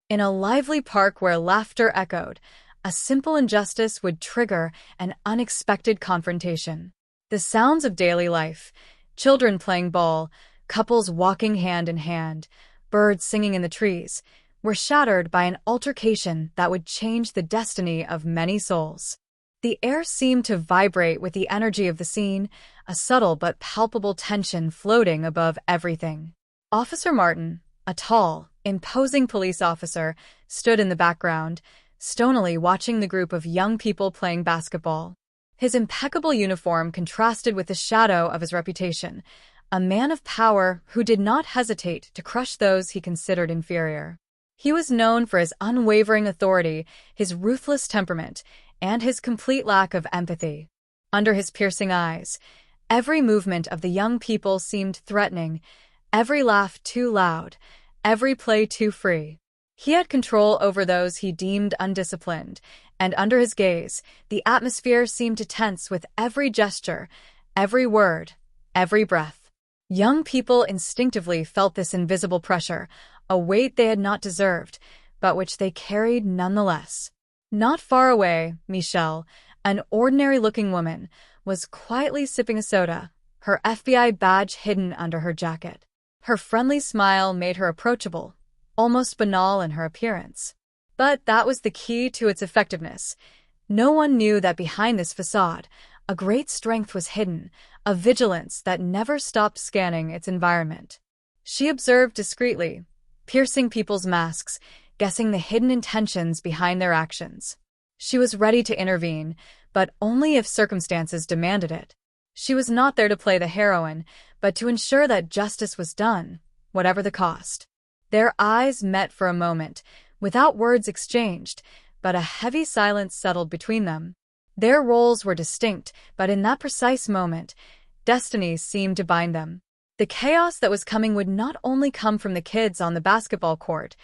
In a lively park where laughter echoed, a simple injustice would trigger an unexpected confrontation. The sounds of daily life, children playing ball, couples walking hand in hand, birds singing in the trees, were shattered by an altercation that would change the destiny of many souls. The air seemed to vibrate with the energy of the scene, a subtle but palpable tension floating above everything. Officer Martin, a tall, imposing police officer, stood in the background, stonily watching the group of young people playing basketball. His impeccable uniform contrasted with the shadow of his reputation, a man of power who did not hesitate to crush those he considered inferior. He was known for his unwavering authority, his ruthless temperament, and his complete lack of empathy. Under his piercing eyes, every movement of the young people seemed threatening, every laugh too loud, every play too free. He had control over those he deemed undisciplined, and under his gaze, the atmosphere seemed to tense with every gesture, every word, every breath. Young people instinctively felt this invisible pressure, a weight they had not deserved, but which they carried nonetheless. Not far away, Michelle, an ordinary-looking woman, was quietly sipping a soda, her FBI badge hidden under her jacket. Her friendly smile made her approachable, almost banal in her appearance. But that was the key to its effectiveness. No one knew that behind this facade, a great strength was hidden, a vigilance that never stopped scanning its environment. She observed discreetly, piercing people's masks, guessing the hidden intentions behind their actions. She was ready to intervene, but only if circumstances demanded it. She was not there to play the heroine, but to ensure that justice was done, whatever the cost. Their eyes met for a moment, without words exchanged, but a heavy silence settled between them. Their roles were distinct, but in that precise moment, destiny seemed to bind them. The chaos that was coming would not only come from the kids on the basketball court,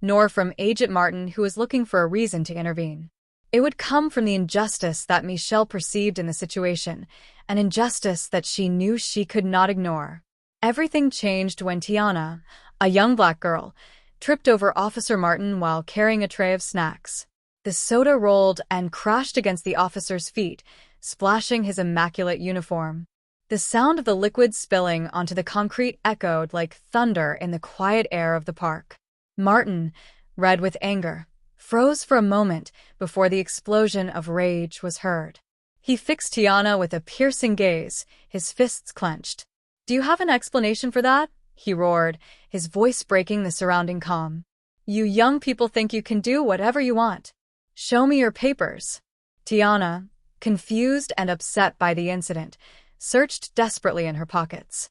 nor from Agent Martin, who was looking for a reason to intervene. It would come from the injustice that Michelle perceived in the situation, an injustice that she knew she could not ignore. Everything changed when Tiana, a young black girl, tripped over Officer Martin while carrying a tray of snacks. The soda rolled and crashed against the officer's feet, splashing his immaculate uniform. The sound of the liquid spilling onto the concrete echoed like thunder in the quiet air of the park. Martin, red with anger, froze for a moment before the explosion of rage was heard. He fixed Tiana with a piercing gaze, his fists clenched. "Do you have an explanation for that?" he roared, his voice breaking the surrounding calm. "You young people think you can do whatever you want. Show me your papers." Tiana, confused and upset by the incident, searched desperately in her pockets.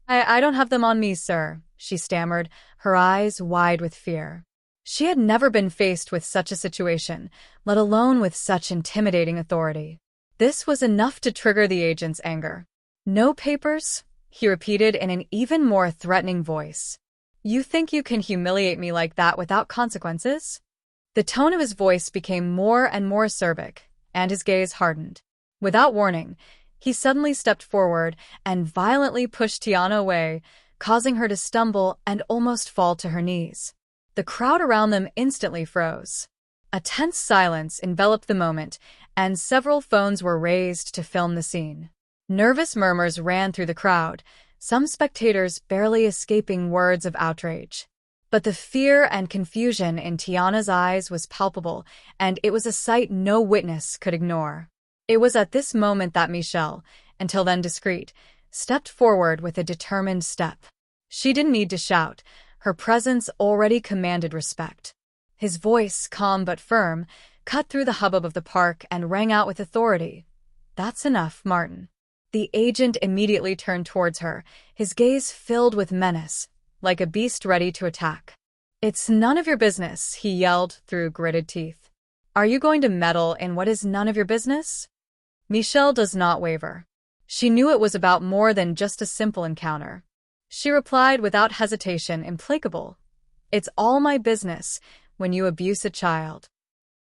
I don't have them on me, sir," she stammered, her eyes wide with fear. She had never been faced with such a situation, let alone with such intimidating authority. This was enough to trigger the agent's anger. "No papers?" he repeated in an even more threatening voice. "You think you can humiliate me like that without consequences?" The tone of his voice became more and more acerbic, and his gaze hardened. Without warning, he suddenly stepped forward and violently pushed Tiana away, causing her to stumble and almost fall to her knees. The crowd around them instantly froze. A tense silence enveloped the moment, and several phones were raised to film the scene. Nervous murmurs ran through the crowd, some spectators barely escaping words of outrage. But the fear and confusion in Tiana's eyes was palpable, and it was a sight no witness could ignore. It was at this moment that Michelle, until then discreet, stepped forward with a determined step. She didn't need to shout. Her presence already commanded respect. His voice, calm but firm, cut through the hubbub of the park and rang out with authority. "That's enough, Martin." The agent immediately turned towards her, his gaze filled with menace, like a beast ready to attack. "It's none of your business," he yelled through gritted teeth. "Are you going to meddle in what is none of your business?" Michelle does not waver. She knew it was about more than just a simple encounter. She replied without hesitation, implacable. "It's all my business when you abuse a child."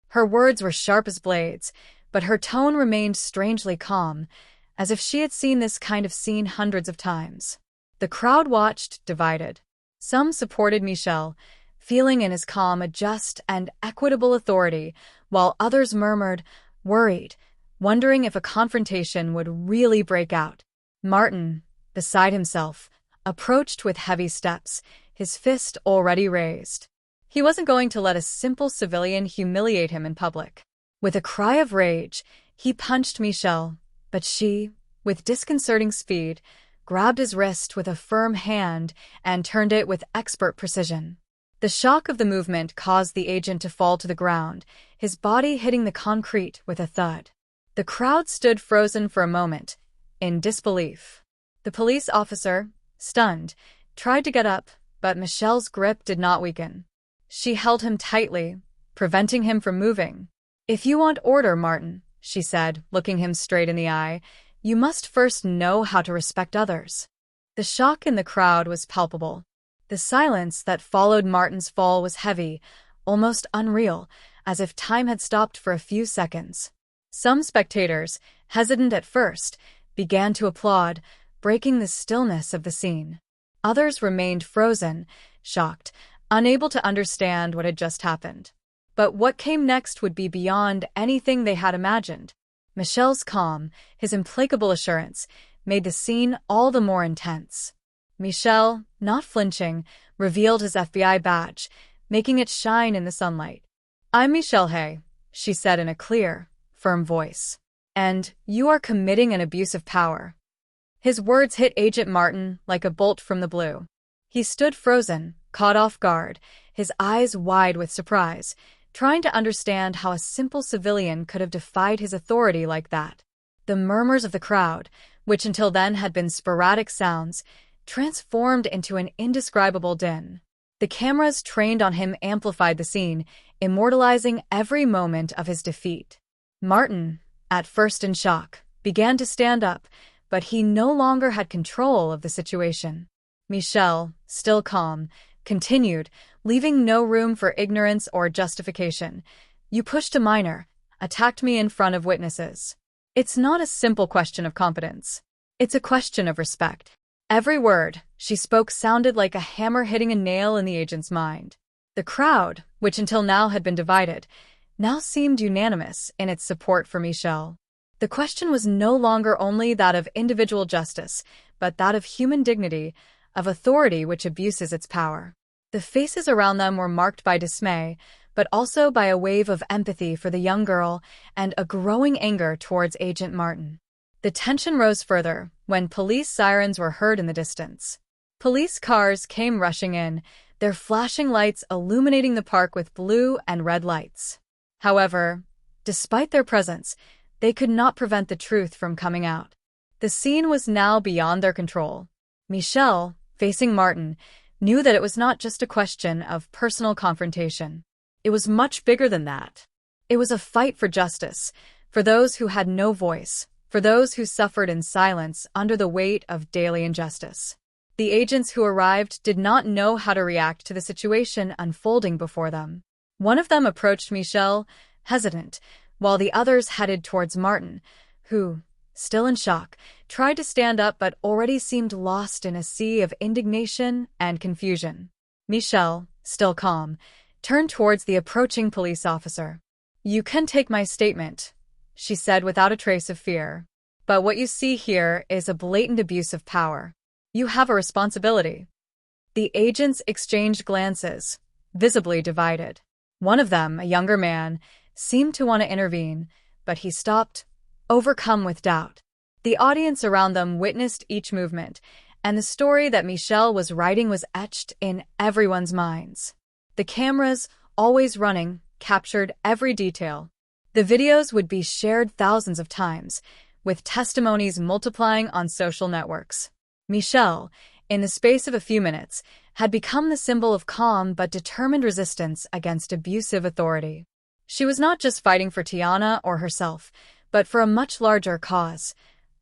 Her words were sharp as blades, but her tone remained strangely calm, as if she had seen this kind of scene hundreds of times. The crowd watched, divided. Some supported Michelle, feeling in his calm a just and equitable authority, while others murmured, worried, wondering if a confrontation would really break out. Martin, beside himself, approached with heavy steps, his fist already raised. He wasn't going to let a simple civilian humiliate him in public. With a cry of rage, he punched Michelle, but she, with disconcerting speed, grabbed his wrist with a firm hand and turned it with expert precision. The shock of the movement caused the agent to fall to the ground, his body hitting the concrete with a thud. The crowd stood frozen for a moment, in disbelief. The police officer, stunned, tried to get up, but Michelle's grip did not weaken. She held him tightly, preventing him from moving. "If you want order, Martin," she said, looking him straight in the eye, "you must first know how to respect others." The shock in the crowd was palpable. The silence that followed Martin's fall was heavy, almost unreal, as if time had stopped for a few seconds. Some spectators, hesitant at first, began to applaud, breaking the stillness of the scene. Others remained frozen, shocked, unable to understand what had just happened. But what came next would be beyond anything they had imagined. Michelle's calm, his implacable assurance, made the scene all the more intense. Michelle, not flinching, revealed his FBI badge, making it shine in the sunlight. "I'm Michelle Hay," she said in a clear, firm voice. "And you are committing an abuse of power." His words hit Agent Martin like a bolt from the blue. He stood frozen, caught off guard, his eyes wide with surprise, trying to understand how a simple civilian could have defied his authority like that. The murmurs of the crowd, which until then had been sporadic sounds, transformed into an indescribable din. The cameras trained on him amplified the scene, immortalizing every moment of his defeat. Martin, at first in shock, began to stand up, but he no longer had control of the situation. Michelle, still calm, continued, leaving no room for ignorance or justification. "You pushed a minor, attacked me in front of witnesses. It's not a simple question of competence. It's a question of respect." Every word she spoke sounded like a hammer hitting a nail in the agent's mind. The crowd, which until now had been divided, now seemed unanimous in its support for Michelle. The question was no longer only that of individual justice, but that of human dignity, of authority which abuses its power. The faces around them were marked by dismay, but also by a wave of empathy for the young girl and a growing anger towards Agent Martin. The tension rose further when police sirens were heard in the distance. Police cars came rushing in, their flashing lights illuminating the park with blue and red lights. However, despite their presence, they could not prevent the truth from coming out. The scene was now beyond their control. Michelle, facing Martin, knew that it was not just a question of personal confrontation. It was much bigger than that. It was a fight for justice, for those who had no voice, for those who suffered in silence under the weight of daily injustice. The agents who arrived did not know how to react to the situation unfolding before them. One of them approached Michelle, hesitant, while the others headed towards Martin, who, still in shock, tried to stand up but already seemed lost in a sea of indignation and confusion. Michelle, still calm, turned towards the approaching police officer. "You can take my statement," she said without a trace of fear. "But what you see here is a blatant abuse of power. You have a responsibility." The agents exchanged glances, visibly divided. One of them, a younger man, seemed to want to intervene, but he stopped, overcome with doubt. The audience around them witnessed each movement, and the story that Michelle was writing was etched in everyone's minds. The cameras, always running, captured every detail. The videos would be shared thousands of times, with testimonies multiplying on social networks. Michelle, in the space of a few minutes, had become the symbol of calm but determined resistance against abusive authority. She was not just fighting for Tiana or herself, but for a much larger cause,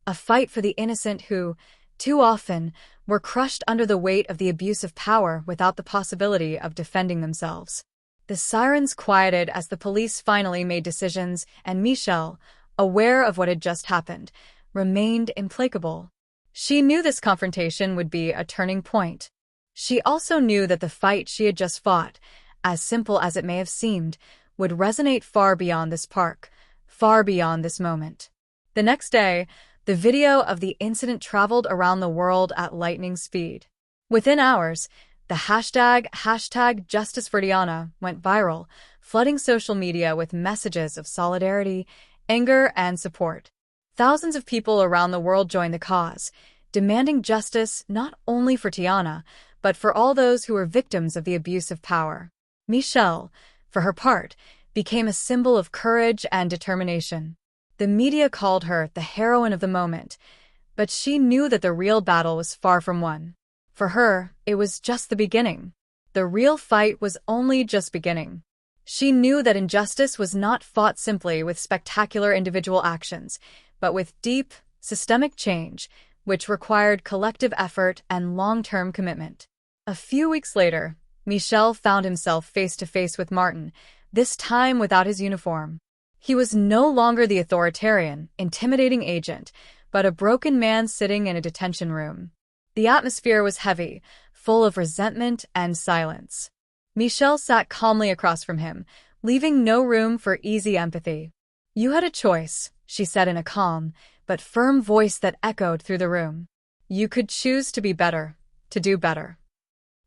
a fight for the innocent who, too often, were crushed under the weight of the abuse of power without the possibility of defending themselves. The sirens quieted as the police finally made decisions, and Michelle, aware of what had just happened, remained implacable. She knew this confrontation would be a turning point. She also knew that the fight she had just fought, as simple as it may have seemed, would resonate far beyond this park, far beyond this moment. The next day, the video of the incident traveled around the world at lightning speed. Within hours, the hashtag Justice for Tiana went viral, flooding social media with messages of solidarity, anger, and support. Thousands of people around the world joined the cause, demanding justice not only for Tiana, but for all those who were victims of the abuse of power. Michelle, for her part, became a symbol of courage and determination. The media called her the heroine of the moment, but she knew that the real battle was far from won. For her, it was just the beginning. The real fight was only just beginning. She knew that injustice was not fought simply with spectacular individual actions, but with deep, systemic change, which required collective effort and long-term commitment. A few weeks later, Michel found himself face-to-face with Martin, this time without his uniform. He was no longer the authoritarian, intimidating agent, but a broken man sitting in a detention room. The atmosphere was heavy, full of resentment and silence. Michel sat calmly across from him, leaving no room for easy empathy. "You had a choice," she said in a calm, but firm voice that echoed through the room. "You could choose to be better, to do better."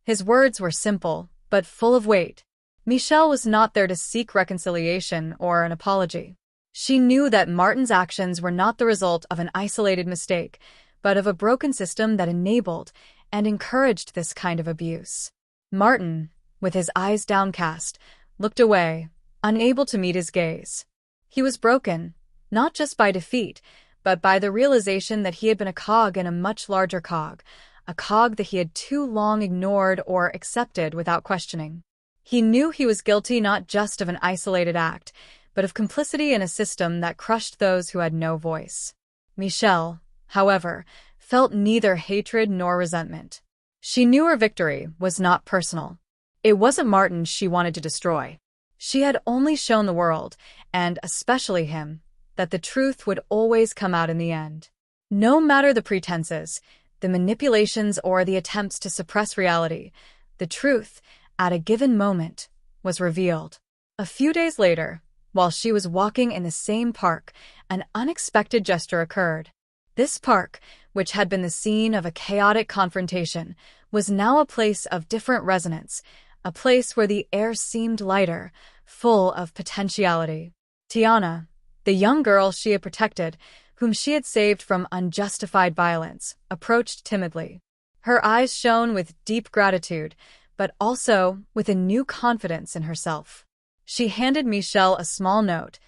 His words were simple, but full of weight. Michelle was not there to seek reconciliation or an apology. She knew that Martin's actions were not the result of an isolated mistake, but of a broken system that enabled and encouraged this kind of abuse. Martin, with his eyes downcast, looked away, unable to meet his gaze. He was broken, not just by defeat, but by the realization that he had been a cog in a much larger cog, a cog that he had too long ignored or accepted without questioning. He knew he was guilty not just of an isolated act, but of complicity in a system that crushed those who had no voice. Michelle, however, felt neither hatred nor resentment. She knew her victory was not personal. It wasn't Martin she wanted to destroy. She had only shown the world, and especially him, that the truth would always come out in the end. No matter the pretenses, the manipulations, or the attempts to suppress reality, the truth, at a given moment, was revealed. A few days later, while she was walking in the same park, an unexpected gesture occurred. This park, which had been the scene of a chaotic confrontation, was now a place of different resonance, a place where the air seemed lighter, full of potentiality. Tiana, the young girl she had protected, whom she had saved from unjustified violence, approached timidly. Her eyes shone with deep gratitude, but also with a new confidence in herself. She handed Michel a small note,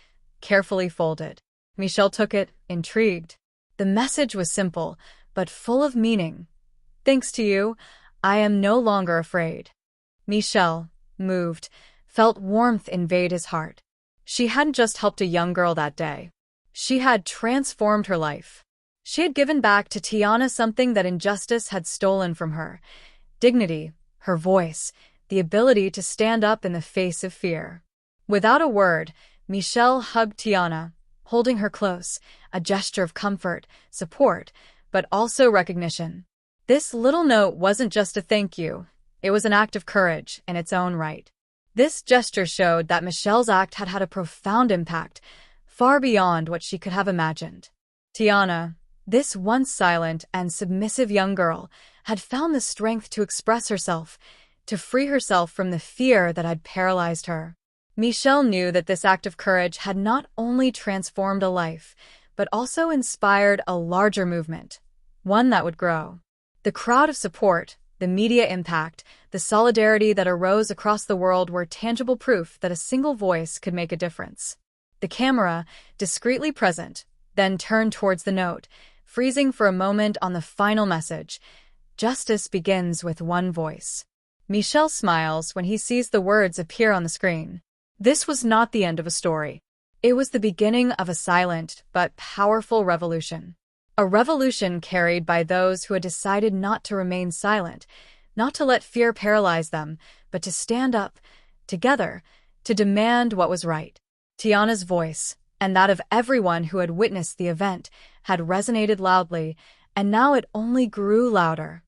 carefully folded. Michel took it, intrigued. The message was simple, but full of meaning. "Thanks to you, I am no longer afraid." Michel, moved, felt warmth invade his heart. She hadn't just helped a young girl that day. She had transformed her life. She had given back to Tiana something that injustice had stolen from her: dignity, her voice, the ability to stand up in the face of fear. Without a word, Michel hugged Tiana, holding her close, a gesture of comfort, support, but also recognition. This little note wasn't just a thank you, it was an act of courage in its own right. This gesture showed that Michelle's act had had a profound impact, far beyond what she could have imagined. Tiana, this once silent and submissive young girl, had found the strength to express herself, to free herself from the fear that had paralyzed her. Michel knew that this act of courage had not only transformed a life, but also inspired a larger movement, one that would grow. The crowd of support, the media impact, the solidarity that arose across the world were tangible proof that a single voice could make a difference. The camera, discreetly present, then turned towards the note, freezing for a moment on the final message: "Justice begins with one voice." Michel smiles when he sees the words appear on the screen. This was not the end of a story. It was the beginning of a silent but powerful revolution. A revolution carried by those who had decided not to remain silent, not to let fear paralyze them, but to stand up, together, to demand what was right. Tiana's voice, and that of everyone who had witnessed the event, had resonated loudly, and now it only grew louder.